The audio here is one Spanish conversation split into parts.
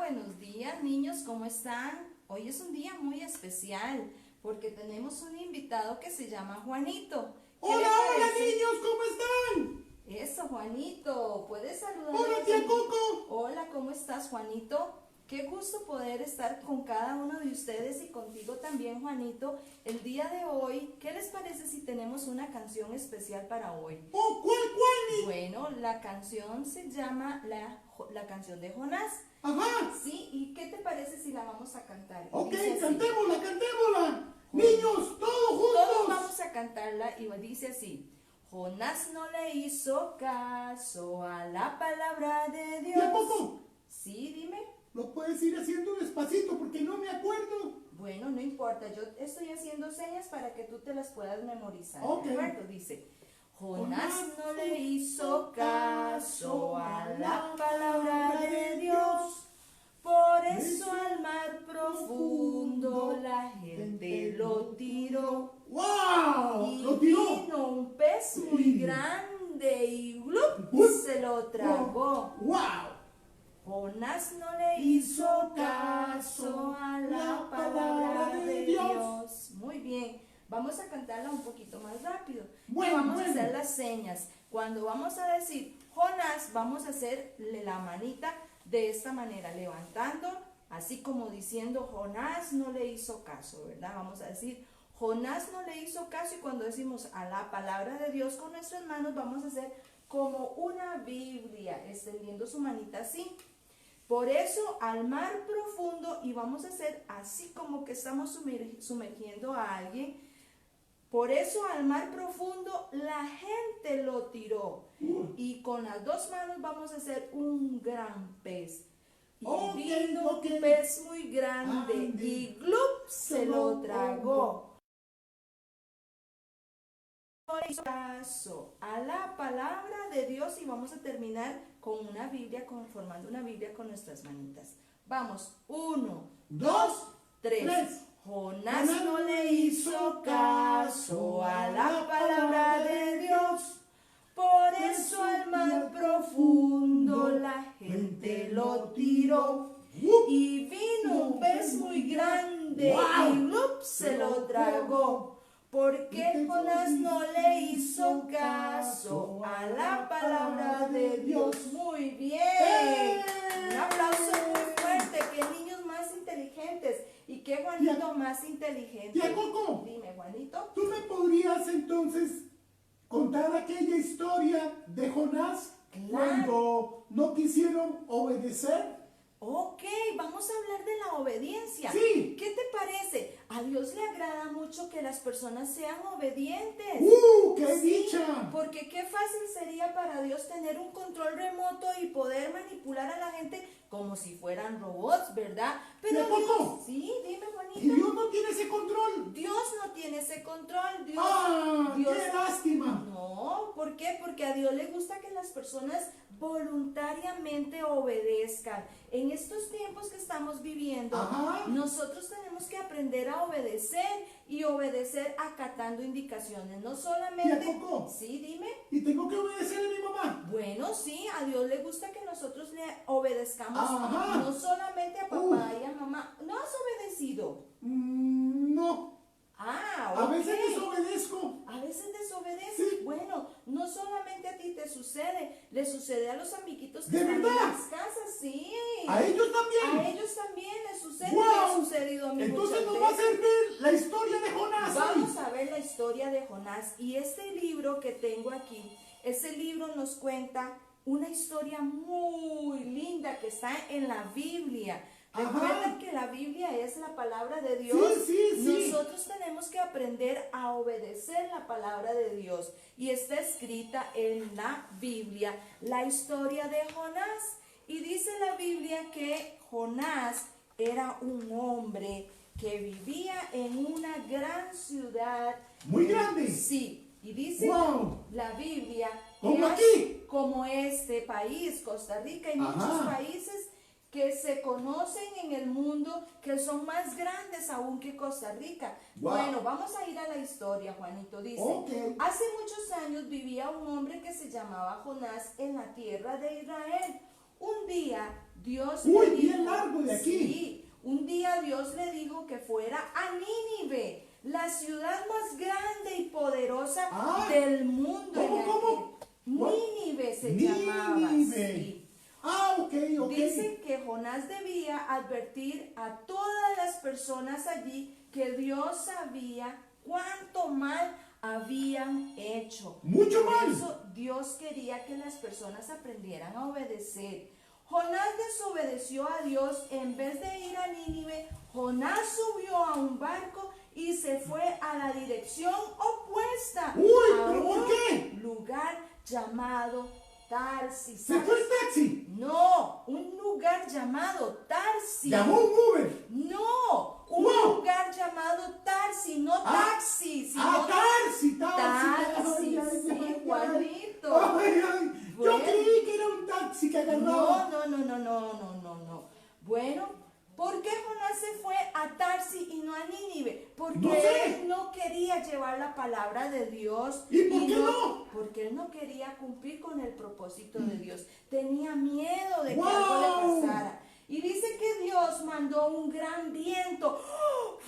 buenos días niños, ¿cómo están? Hoy es un día muy especial porque tenemos un invitado que se llama Juanito. Hola, hola niños, ¿cómo están? Eso, Juanito, ¿puedes saludar? Hola, tía Coco. Hola, ¿cómo estás, Juanito? Qué gusto poder estar con cada uno de ustedes y contigo también, Juanito. El día de hoy, ¿qué les parece si tenemos una canción especial para hoy? Oh, ¿cuál? Bueno, la canción se llama la canción de Jonás. Ajá. Sí, ¿y qué te parece si la vamos a cantar? Ok, Dice así. cantémosla. Niños, todos juntos. Todos vamos a cantarla y dice así. Jonás no le hizo caso a la palabra de Dios. Tía Coco, Sí, dime. lo puedes ir haciendo despacito porque no me acuerdo. Bueno, no importa, yo estoy haciendo señas para que tú te las puedas memorizar. Ok. ¿De acuerdo? Dice, Jonás no le hizo caso a la palabra de Dios. Por eso al mar profundo la gente lo tiró. ¡Wow! Y ¡Lo tiró! vino un pez muy grande y ¡glup! Se lo tragó. ¡Wow! Jonás no le hizo caso a la palabra de Dios. Muy bien, vamos a cantarla un poquito más rápido. Vamos a hacer las señas. Cuando vamos a decir Jonás, vamos a hacerle la manita de esta manera, levantando, así como diciendo Jonás no le hizo caso, ¿verdad? Vamos a decir Jonás no le hizo caso, y cuando decimos a la palabra de Dios con nuestras manos, vamos a hacer como una Biblia, extendiendo su manita así. Por eso al mar profundo, y vamos a hacer así como que estamos sumergiendo a alguien. Por eso al mar profundo la gente lo tiró. Y con las dos manos vamos a hacer un gran pez. Y vino un pez muy grande y ¡glup! Se lo tragó. Hizo caso a la palabra de Dios, y vamos a terminar con una Biblia, formando una Biblia con nuestras manitas. Vamos, 1, 2, 3. Jonás no le hizo caso a la palabra de Dios. Por eso al mar profundo la gente lo tiró. Y vino un pez muy grande y ¡glup! Se lo tragó. Porque Jonás no le hizo caso a la palabra de Dios. Muy bien. Un aplauso muy fuerte. Qué niños más inteligentes. Y qué Juanito más inteligente. Tía Coco. Dime, Juanito. ¿Tú me podrías entonces contar aquella historia de Jonás cuando no quisieron obedecer? Ok, vamos a hablar de la obediencia. Sí. ¿Qué te parece? A Dios le agrada mucho que las personas sean obedientes. ¡Qué dicha! Porque qué fácil sería para Dios tener un control remoto y poder manipular a la gente como si fueran robots, ¿verdad? Pero Dios, sí, dime, Juanito. ¿Y Dios no tiene ese control? Dios no tiene ese control. Dios, ¡Qué lástima! No, ¿por qué? Porque a Dios le gusta que las personas voluntariamente obedezcan. En estos tiempos que estamos viviendo, nosotros tenemos que aprender a obedecer, y obedecer acatando indicaciones, no solamente... Tía Coco. Sí, dime. ¿Y tengo que obedecer a mi mamá? Bueno, sí, a Dios le gusta que nosotros le obedezcamos, no solamente a papá y a mamá. ¿No has obedecido? No. Okay. A veces desobedezco. A veces desobedeces. Sí. Bueno, no solamente a ti te sucede, le sucede a los amiguitos que ¿De están verdad? en las casas, sí. ¿A ellos también? A ellos también les sucede. ¡Wow! Me ha sucedido a mí Entonces muchas nos va a veces. servir la historia de Jonás. Vamos a ver la historia de Jonás, y este libro que tengo aquí, ese libro nos cuenta una historia muy linda que está en la Biblia. Recuerden que la Biblia es la palabra de Dios. Sí. Nosotros tenemos que aprender a obedecer la palabra de Dios. Y está escrita en la Biblia la historia de Jonás. Y dice la Biblia que Jonás era un hombre que vivía en una gran ciudad. ¿Muy grande? Sí. Y dice la Biblia como este país, Costa Rica, y muchos países que se conocen en el mundo, que son más grandes aún que Costa Rica. Bueno, vamos a ir a la historia, Juanito. Dice, hace muchos años vivía un hombre que se llamaba Jonás en la tierra de Israel. Un día Dios Uy, le bien dijo, largo de aquí. sí, un día Dios le dijo que fuera a Nínive, la ciudad más grande y poderosa del mundo. ¿Cómo? Nínive se llamaba. Sí. Ok. Dice que Jonás debía advertir a todas las personas allí que Dios sabía cuánto mal habían hecho. Mucho Por mal. eso Dios quería que las personas aprendieran a obedecer. Jonás desobedeció a Dios. En vez de ir a Nínive, Jonás subió a un barco y se fue a la dirección opuesta. Uy, a ¿pero por un qué? lugar llamado Tarsis. ¿Se fue el taxi? No, un lugar llamado Tarsis. ¿Llamó un Uber? No, un lugar llamado Tarsis, no taxi, sino Tarsi. Tarsis, sí, Juanito. Yo creí que era un taxi que agarraba. No. Bueno, ¿por qué Jonás se fue a Tarsis y no a Nínive? Porque No sé. él no quería llevar la palabra de Dios. ¿Y por qué no? Porque él no quería cumplir con el propósito de Dios. Tenía miedo de que ¡Wow! algo le pasara. Y dice que Dios mandó un gran viento. ¡Oh!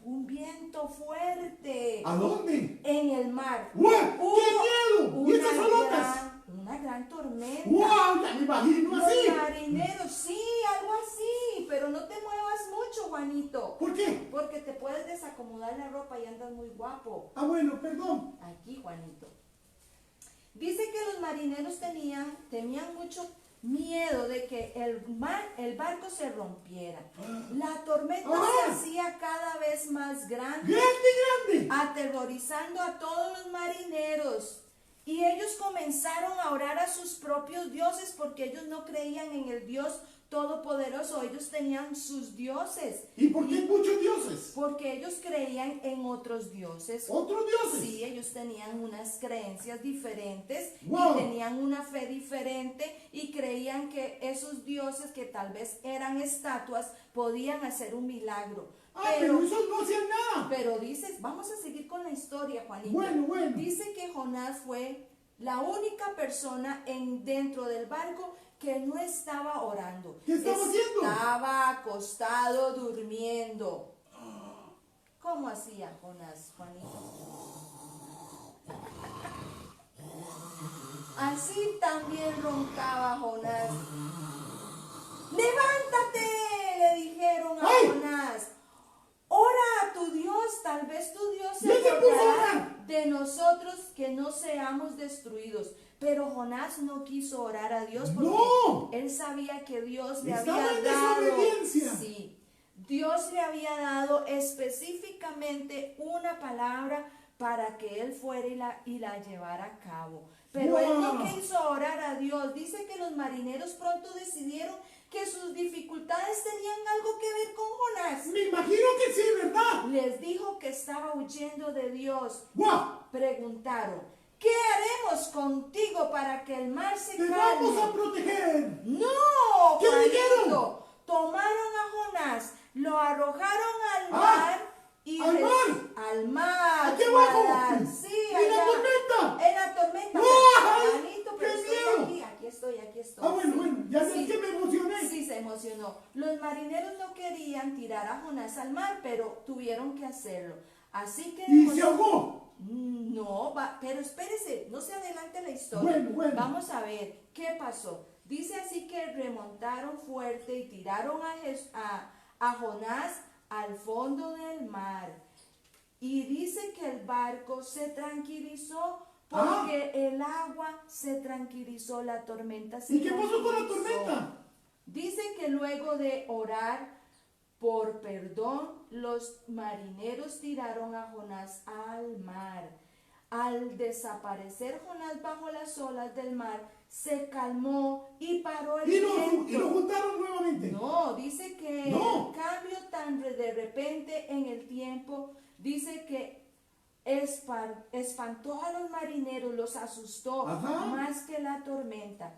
Un viento fuerte. ¿A dónde? En el mar. ¡Guau! ¡Qué miedo! ¿Y esas solotas? Una gran tormenta. ¡Wow! Ya me imagino así. Los marineros, sí, algo así, pero no te muevas mucho, Juanito. ¿Por qué? Porque te puedes desacomodar la ropa y andas muy guapo. Bueno, perdón. Aquí, Juanito. Dice que los marineros temían mucho miedo de que el barco se rompiera. La tormenta se hacía cada vez más grande. ¡Grande! Aterrorizando a todos los marineros. Y ellos comenzaron a orar a sus propios dioses porque ellos no creían en el Dios Todopoderoso. Ellos tenían sus dioses. ¿Y por qué muchos dioses? Porque ellos creían en otros dioses. ¿Otros dioses? Sí, ellos tenían unas creencias diferentes Wow. y tenían una fe diferente y creían que esos dioses que tal vez eran estatuas podían hacer un milagro. Pero esos no hacían nada. Pero dices, vamos a seguir con la historia, Juanito. Bueno. Dice que Jonás fue la única persona dentro del barco que no estaba orando. ¿Qué estaba haciendo? Estaba acostado durmiendo. ¿Cómo hacía Jonás, Juanito? Así también roncaba Jonás. ¡Levántate!, le dijeron a Jonás. Ora a tu Dios, tal vez tu Dios se acordará de nosotros que no seamos destruidos. Pero Jonás no quiso orar a Dios porque él sabía que Dios le había dado. Sí, Dios le había dado específicamente una palabra para que él fuera y la llevara a cabo. Pero él no quiso orar a Dios. Dice que los marineros pronto decidieron que sus dificultades tenían algo que ver con Jonás. Me imagino que sí, ¿verdad? Les dijo que estaba huyendo de Dios. ¡Guau! Preguntaron, ¿qué haremos contigo para que el mar se calme? ¡Te vamos a proteger! ¡No! ¿Qué dijeron? Tomaron a Jonás, lo arrojaron al mar y al mar. ¿Aquí abajo? Sí, ¿En la tormenta? En la tormenta. Juanito, pero estoy aquí. Aquí estoy. Bueno, ya ves que me emocioné. Sí, se emocionó. Los marineros no querían tirar a Jonás al mar, pero tuvieron que hacerlo. Así que... ¿Y se ahogó? No, pero espérese, no se adelante la historia. Bueno. Vamos a ver qué pasó. Dice así que remontaron fuerte y tiraron a Jonás al fondo del mar. Y dice que el barco se tranquilizó porque el agua se tranquilizó, la tormenta se tranquilizó. ¿Y qué pasó con la tormenta? Dice que luego de orar por perdón, los marineros tiraron a Jonás al mar. Al desaparecer Jonás bajo las olas del mar, se calmó y paró el viento. ¿Y lo juntaron nuevamente? No, dice que el cambio tan de repente en el tiempo, dice que espantó a los marineros, los asustó más que la tormenta.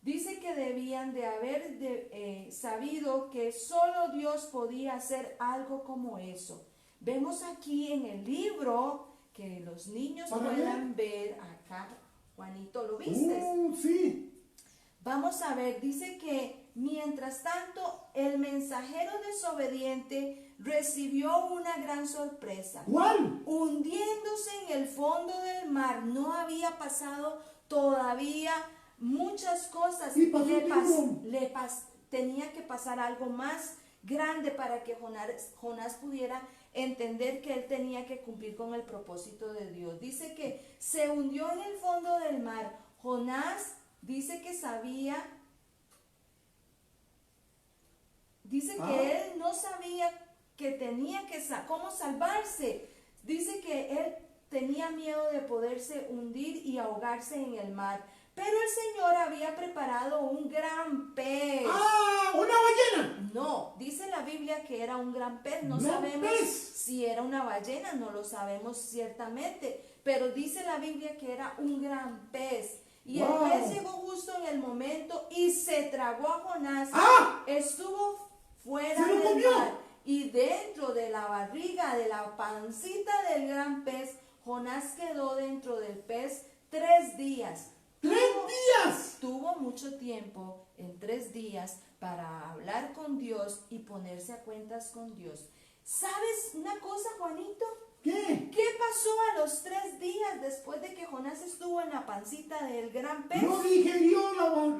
Dice que debían de haber sabido que solo Dios podía hacer algo como eso. Vemos aquí en el libro, que los niños puedan ver acá. Juanito, ¿lo viste? Sí. Vamos a ver, dice que mientras tanto el mensajero desobediente recibió una gran sorpresa. ¿Cuál? Hundiéndose en el fondo del mar, no había pasado todavía muchas cosas. Y pasó tiempo. Tenía que pasar algo más grande para que Jonás pudiera entender que él tenía que cumplir con el propósito de Dios. Dice que se hundió en el fondo del mar. Jonás dice que él no sabía que tenía que cómo salvarse. Dice que él tenía miedo de poderse hundir y ahogarse en el mar. Pero el Señor había preparado un gran pez. ¡Ah! ¡Una ballena! No, dice la Biblia que era un gran pez. No ¿Gran sabemos pez? si era una ballena, no lo sabemos ciertamente. Pero dice la Biblia que era un gran pez. Y Wow. el pez llegó justo en el momento y se tragó a Jonás. ¡Ah! Estuvo fuera ¡Se lo del comió! mar. Y dentro de la barriga, de la pancita del gran pez, Jonás quedó dentro del pez 3 días. 3 días. Tuvo mucho tiempo en 3 días para hablar con Dios y ponerse a cuentas con Dios. ¿Sabes una cosa, Juanito? ¿Qué? ¿Qué pasó a los 3 días después de que Jonás estuvo en la pancita del gran pez? ¿No digerió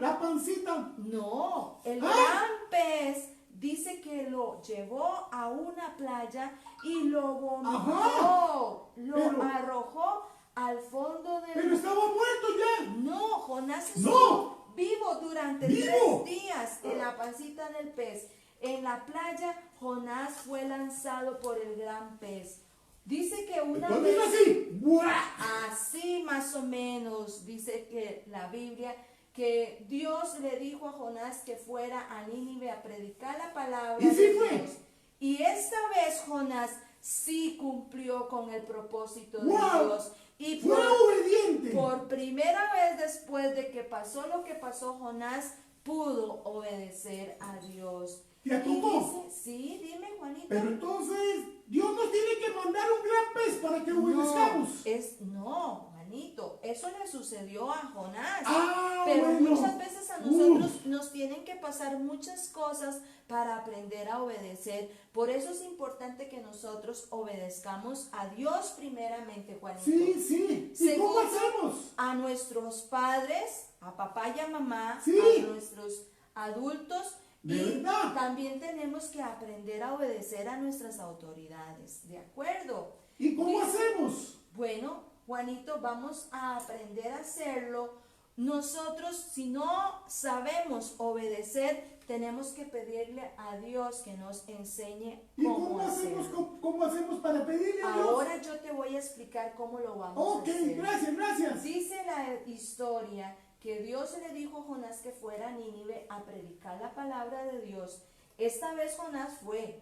la pancita? No, el ¿Ah? gran pez dice que lo llevó a una playa y lo vomitó, Ajá. lo arrojó al fondo del Pero estaba muerto ya. No, Jonás ¡No! estuvo vivo durante ¡Vivo! 3 días en la pancita del pez. En la playa, Jonás fue lanzado por el gran pez. Dice que una ¿Dónde vez, es así? ¡Buah! así más o menos, dice que la Biblia, que Dios le dijo a Jonás que fuera a Nínive a predicar la palabra ¿Y sí de fue? Dios. Y esta vez Jonás sí cumplió con el propósito de ¡Wow! Dios. Y Fue obediente. por primera vez después de que pasó lo que pasó, Jonás pudo obedecer a Dios. ¿Y a Y poco? dice, sí, dime, Juanito. Pero entonces, Dios nos tiene que mandar un gran pez para que obedezcamos. No, Juanito, eso le sucedió a Jonás. Ah, Pero bueno. muchas veces a nosotros nos tienen que pasar muchas cosas para aprender a obedecer. Por eso es importante que nosotros obedezcamos a Dios primeramente, Juanito. Sí, sí. ¿Y cómo Segundo, hacemos? a nuestros padres, a papá y a mamá, Sí. a nuestros adultos. ¿De Y verdad? también tenemos que aprender a obedecer a nuestras autoridades, ¿de acuerdo? ¿Y cómo Dice- hacemos? Bueno, Juanito, vamos a aprender a hacerlo. Nosotros, si no sabemos obedecer, tenemos que pedirle a Dios que nos enseñe ¿Y cómo cómo hacemos, hacerlo. cómo hacemos para pedirle a Dios? Ahora yo te voy a explicar cómo lo vamos Ok, a hacer. gracias, gracias. Dice la historia que Dios le dijo a Jonás que fuera a Nínive a predicar la palabra de Dios. Esta vez Jonás fue.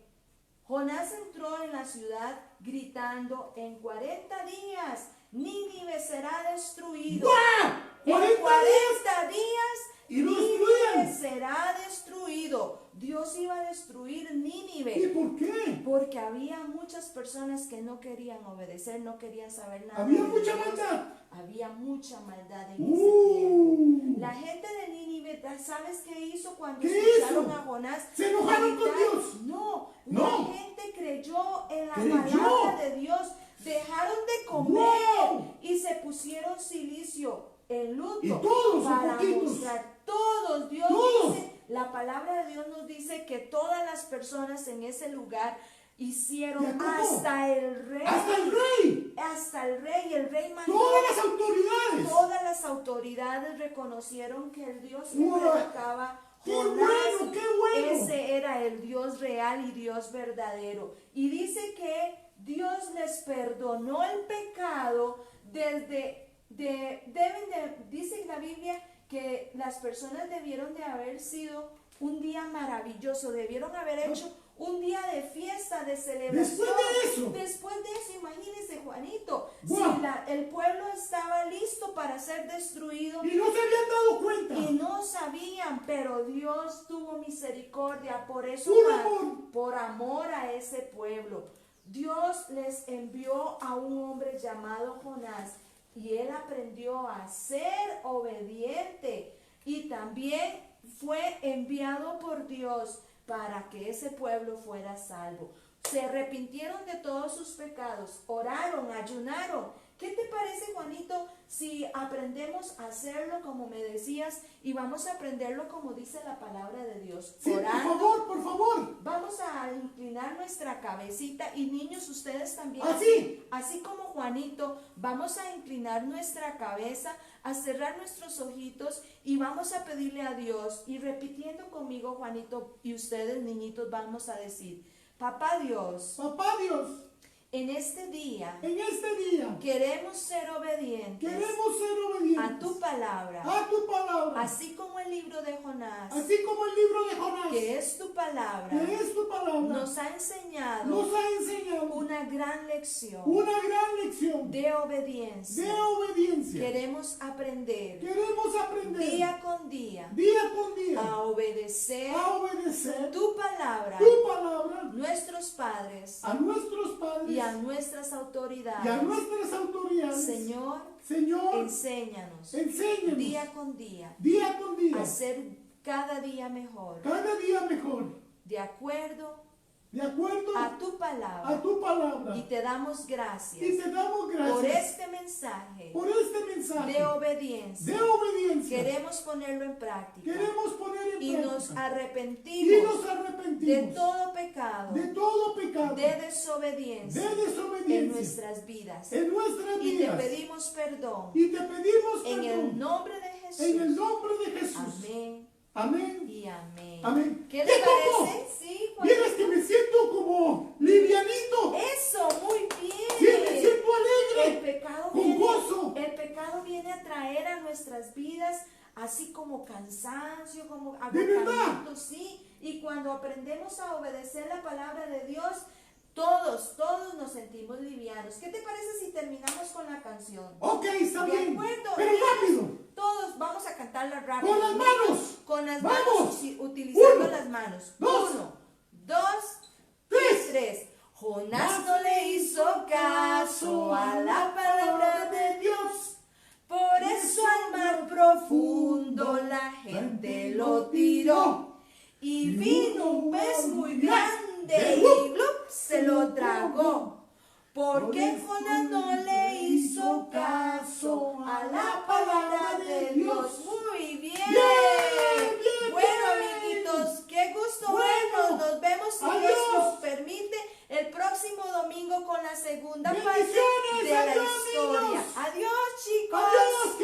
Jonás entró en la ciudad gritando, en 40 días Nínive será destruido. ¡Guau! En 40 40 días Y lo Nínive destruían. será destruido. Dios iba a destruir Nínive. ¿Y por qué? Porque había muchas personas que no querían obedecer, no querían saber nada. Había de mucha Dios. maldad. Había mucha maldad en ese tiempo. La gente de Nínive, ¿sabes qué hizo cuando ¿Qué escucharon hizo? a Jonás? ¿Se enojaron con gritar? Dios? No, No. la gente creyó en la ¿Creyó? palabra de Dios. Dejaron de comer ¡Wow! y se pusieron silicio en luto Y todos, para un poquito. mostrar. Todos, Dios Todos. dice, la palabra de Dios nos dice que todas las personas en ese lugar hicieron ¿Y a poco? hasta el rey. ¡Hasta el rey! Hasta el rey mandó. ¡Todas las autoridades! Todas las autoridades reconocieron que el Dios que ¡Wow! predicaba ¡Qué Jonás, bueno, qué bueno! ese era el Dios real y Dios verdadero. Y dice que Dios les perdonó el pecado dice la Biblia que las personas debieron de haber sido un día maravilloso, debieron haber hecho un día de fiesta, de celebración. Después de eso, imagínense, Juanito, ¡Wow! si el pueblo estaba listo para ser destruido Y no se habían dado cuenta. y no sabían, pero Dios tuvo misericordia, por eso, Por amor. por amor a ese pueblo. Dios les envió a un hombre llamado Jonás y él aprendió a ser obediente. y también fue enviado por Dios para que ese pueblo fuera salvo. Se arrepintieron de todos sus pecados, oraron, ayunaron. ¿Qué te parece, Juanito, si aprendemos a hacerlo como me decías y vamos a aprenderlo como dice la palabra de Dios? Sí, Orando. por favor. Vamos a inclinar nuestra cabecita y niños, ustedes también. Así como Juanito, vamos a inclinar nuestra cabeza, a cerrar nuestros ojitos y vamos a pedirle a Dios. Y repitiendo conmigo, Juanito, y ustedes, niñitos, vamos a decir: Papá Dios, en este día queremos ser obedientes a tu palabra, así como el libro de Jonás, que es tu palabra, nos ha enseñado una gran lección de obediencia. Queremos aprender día con día a obedecer tu palabra, nuestros padres y a nuestras autoridades. Señor, enséñanos día con día a ser cada día mejor, de acuerdo a tu palabra. Y te damos gracias por este mensaje de obediencia. Queremos ponerlo en práctica y nos arrepentimos de todo pecado, de desobediencia en nuestras vidas. Y te pedimos perdón en el nombre de Jesús. Amén y amén. ¿Qué le parece? Sí, Juan. Vieras que me siento como livianito. Eso, muy bien. Sí, me siento alegre. Con gozo. El pecado viene a traer a nuestras vidas así como cansancio, como ¿De verdad? agotamiento, sí. Y cuando aprendemos a obedecer la palabra de Dios, todos nos sentimos livianos. ¿Qué te parece si terminamos con la canción? Ok, está bien. ¿De acuerdo? Pero rápido. Todos vamos a cantarla rápido. Con las manos. Con las Vamos. manos, utilizando 1, las manos. 2, 1, 2, 3. 3. Jonás no le hizo caso a la palabra de Dios. Por eso al mar profundo la gente lo tiró. Y vino un pez muy grande y ¡blup! Se lo tragó. Porque Jonás no le hizo caso a la palabra de Dios. Muy bien. Bueno, amiguitos, qué gusto vernos. Nos vemos, si Dios nos permite, el próximo domingo con la segunda parte de la historia. Adiós, chicos. Adiós.